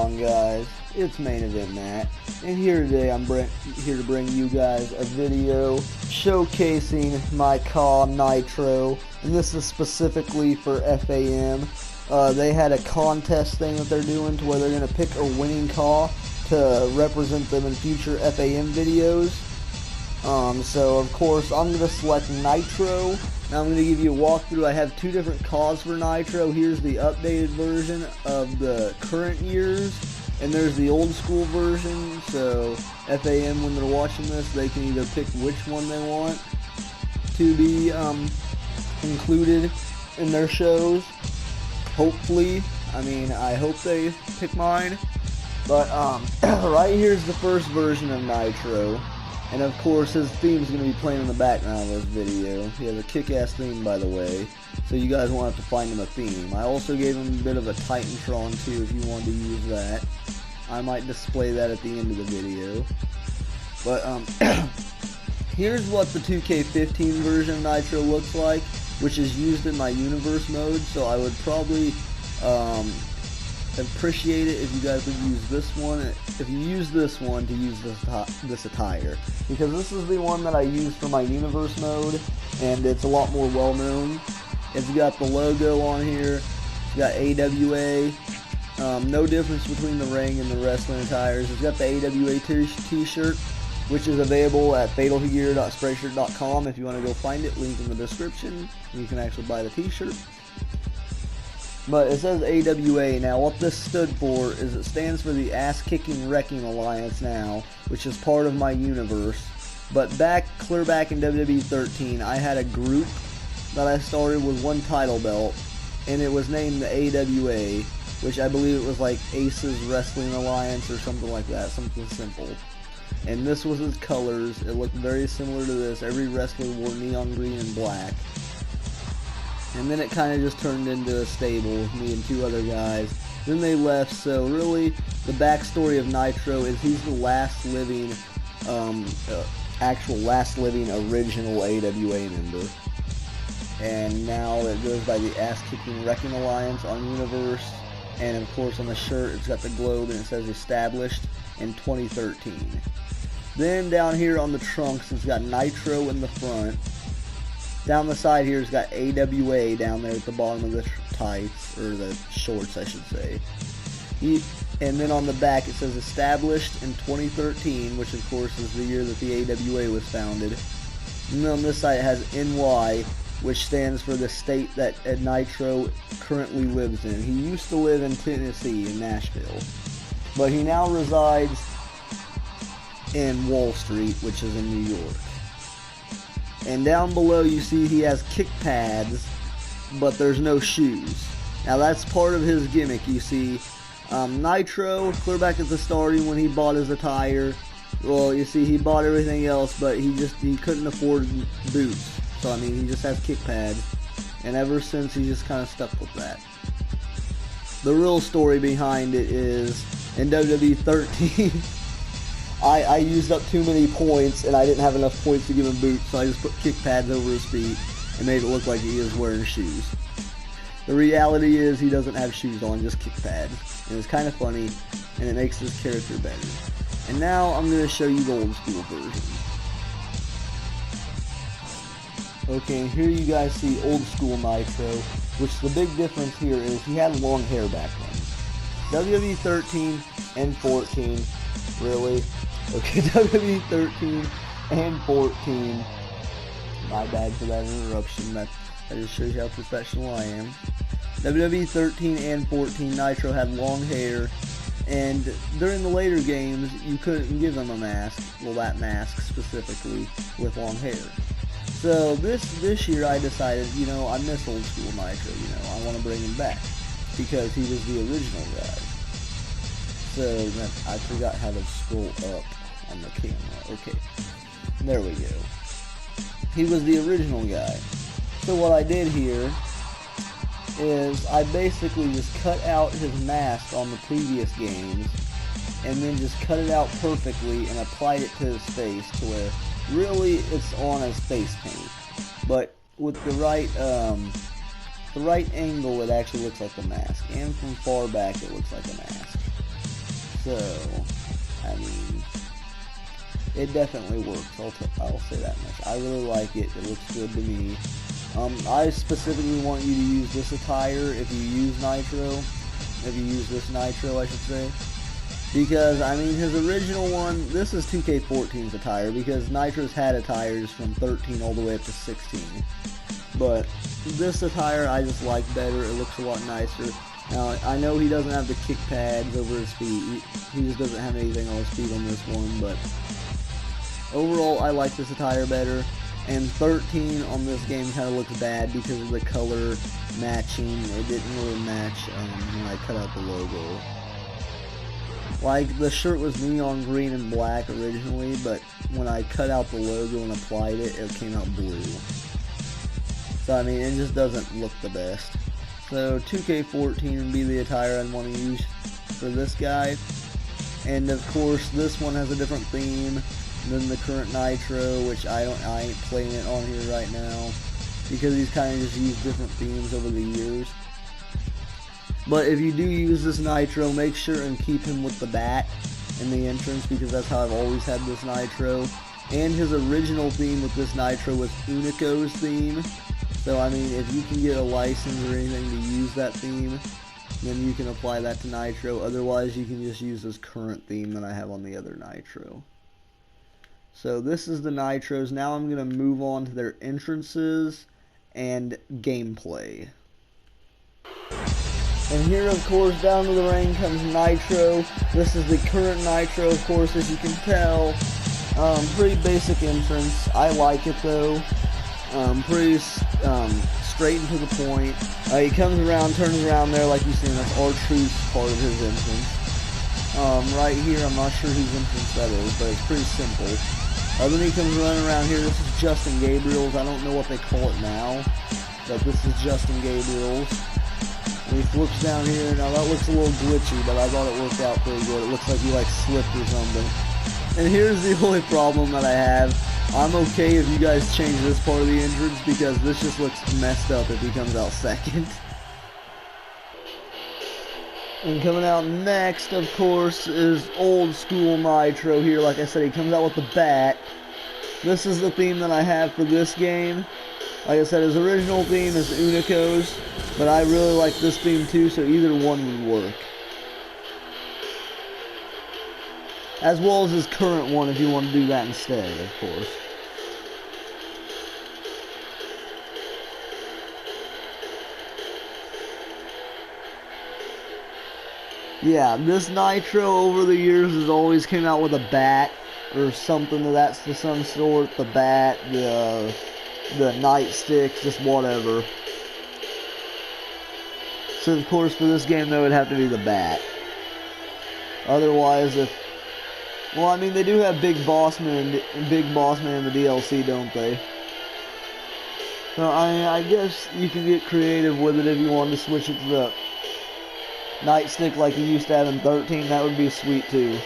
on, guys? It's Main Event Matt, and here today I'm here to bring you guys a video showcasing my CAW Nytro, and this is specifically for FAM. They had a contest thing that they're doing to where they're going to pick a winning CAW to represent them in future FAM videos. So of course I'm going to select Nytro. Now I'm going to give you a walkthrough. I have two different CAWs for Nytro. Here's the updated version of the current years, and there's the old school version. So FAM, when they're watching this, they can either pick which one they want to be included in their shows. Hopefully, I hope they pick mine. But right here's the first version of Nytro. And of course his theme is going to be playing in the background of this video. He has a kick-ass theme, by the way, so you guys won't have to find him a theme. I also gave him a bit of a Titantron too if you wanted to use that. I might display that at the end of the video. But here's what the 2K15 version of Nytro looks like, which is used in my universe mode, so I would probably appreciate it if you guys would use this one, if you use this one to use this attire, because this is the one that I use for my universe mode, and it's a lot more well known. It's got the logo on here, it's got AWA, no difference between the ring and the wrestling attires. It's got the AWA t-shirt, which is available at fatalgear.spreadshirt.com if you want to go find it, link in the description. You can actually buy the t-shirt. But it says AWA. Now what this stood for is it stands for the Ass Kicking Wrecking Alliance now, which is part of my universe. But clear back in WWE 13, I had a group that I started with one title belt, and it was named the AWA, which I believe it was like Aces Wrestling Alliance or something like that, something simple. And this was its colors. It looked very similar to this. Every wrestler wore neon green and black. And then it kind of just turned into a stable with me and two other guys. Then they left, so really the backstory of Nytro is he's the last living, actual last living original AWA member. And now it goes by the Ass Kicking Wrecking Alliance on Universe. And of course on the shirt it's got the globe and it says established in 2013. Then down here on the trunks it's got Nytro in the front. Down the side here it's got AWA down there at the bottom of the tights, or the shorts I should say. And then on the back it says established in 2013, which of course is the year that the AWA was founded. And then on this side it has NY, which stands for the state that Nytro currently lives in. He used to live in Tennessee, in Nashville, but he now resides in Wall Street, which is in New York. And down below you see he has kick pads, but there's no shoes. Now that's part of his gimmick, you see. Nytro, clear back at the starting when he bought his attire, well, you see he bought everything else, but he couldn't afford boots. So he just has kick pads, and ever since he just kind of stuck with that. The real story behind it is in WWE 13. I used up too many points, and I didn't have enough points to give him boots, so I just put kick pads over his feet and made it look like he was wearing shoes. The reality is he doesn't have shoes on, just kick pads. And it's kind of funny, and it makes his character better. And now I'm going to show you the old school version. Okay, and here you guys see old school Nytro, which the big difference here is he had long hair back then. WWE 13 and 14, really? Okay, WWE 13 and 14. My bad for that interruption. That just shows you how professional I am. WWE 13 and 14, Nytro had long hair, and during the later games, you couldn't give him a mask. Well, that mask specifically with long hair. So this year I decided, I miss old school Nytro. I want to bring him back because he was the original guy. So I forgot how to scroll up on the camera. Okay, there we go. He was the original guy. So what I did here is I basically just cut out his mask on the previous games, and then just cut it out perfectly and applied it to his face to where really it's on his face paint. But with the right angle it actually looks like a mask, and from far back it looks like a mask. So, I mean, it definitely works. I'll say that much. I really like it. It looks good to me. I specifically want you to use this attire if you use Nytro. If you use this Nytro, I should say. Because, I mean, his original one, this is 2K14's attire, because Nitro's had attires from 13 all the way up to 16. But this attire I just like better. It looks a lot nicer. Now, I know he doesn't have the kick pads over his feet. He just doesn't have anything on his feet on this one, but overall, I like this attire better. And 13 on this game kind of looks bad because of the color matching. It didn't really match when I cut out the logo. Like, the shirt was neon green and black originally, but when I cut out the logo and applied it, it came out blue. So, I mean, it just doesn't look the best. So, 2K14 would be the attire I'd want to use for this guy. And, of course, this one has a different theme than the current Nytro, which I ain't playing it on here right now, because he's kind of just used different themes over the years. But if you do use this Nytro, make sure and keep him with the bat in the entrance, because that's how I've always had this Nytro. And his original theme with this Nytro was Unico's theme. So, I mean, if you can get a license or anything to use that theme, then you can apply that to Nytro. Otherwise, you can just use this current theme that I have on the other Nytro. So, this is the Nitros. Now I'm going to move on to their entrances and gameplay. And here, of course, down to the ring comes Nytro. This is the current Nytro, of course, as you can tell. Pretty basic entrance. I like it, though. Pretty straight and to the point. He comes around, turns around there, like you see, and that's R-Truth's part of his entrance. Right here, I'm not sure whose entrance that is, but it's pretty simple. Then he comes running around here. This is Justin Gabriel's. I don't know what they call it now, but this is Justin Gabriel's. And he flips down here. Now that looks a little glitchy, but I thought it worked out pretty good. It looks like he like slipped or something. And here's the only problem that I have. I'm okay if you guys change this part of the entrance, because this just looks messed up if he comes out second. And coming out next, of course, is old school Nytro here. Like I said, he comes out with the bat. This is the theme that I have for this game. Like I said, his original theme is Unico's, but I really like this theme too, so either one would work. As well as his current one, if you want to do that instead, of course. Yeah, this Nytro over the years has always came out with a bat or something of that to some sort. The bat, the nightstick, just whatever. So of course for this game though, it would have to be the bat. Otherwise, well, I mean, they do have Big Boss Man in the DLC, don't they? So I guess you can get creative with it if you wanted to switch it to the nightstick like you used to have in 13. That would be sweet too.